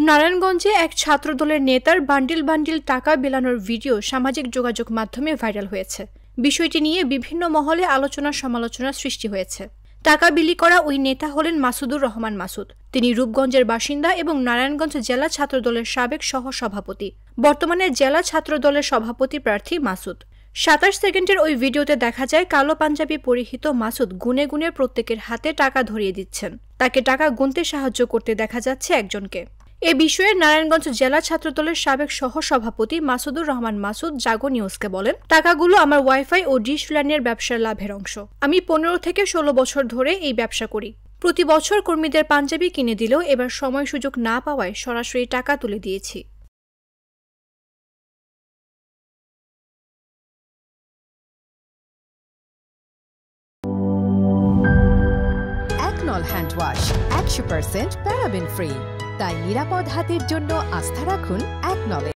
নারায়ণগঞ্জে এক ছাত্রদলের নেতার বান্ডিল বান্ডিল টাকা বিলানোর ভিডিও সামাজিক যোগাযোগ মাধ্যমে ভাইরাল হয়েছে। বিষয়টি নিয়ে বিভিন্ন মহলে আলোচনা সমালোচনার সৃষ্টি হয়েছে। টাকা বিলি করা ওই নেতা হলেন মাসুদুর রহমান মাসুদ। তিনি রূপগঞ্জের বাসিন্দা এবং নারায়ণগঞ্জ জেলা ছাত্রদলের সাবেক সহ-সভাপতি। বর্তমানে জেলা ছাত্রদলের সভাপতি প্রার্থী মাসুদ। ২৭ সেকেন্ডের ওই ভিডিওতে দেখা যায় কালো পাঞ্জাবি পরিহিত মাসুদ গুনে গুনে প্রত্যেকের হাতে টাকা ধরিয়ে দিচ্ছেন। তাকে টাকা গুনতে সাহায্য করতে দেখা যাচ্ছে একজনকে। এ বিষয়ে নারায়ণগঞ্জ জেলা ছাত্রদলের সাবেক সহ-সভাপতি মাসুদুর রহমান মাসুদ জাগো নিউজকে বলেন, টাকাগুলো আমার ওয়াইফাই ও ডিশ লাইনের ব্যবসার লাভের অংশ। আমি ১৫ থেকে ১৬ বছর ধরে এই ব্যবসা করি। প্রতি বছর কর্মীদের পাঞ্জাবি কিনে দিলেও এবার সময় সুযোগ না পাওয়ায় সরাসরি টাকা তুলে দিয়েছি। একনল হ্যান্ড ওয়াশ ১০০% প্যারাবেন ফ্রি, তাই নিরাপদ হাতের জন্য আস্থা রাখুন একনলে।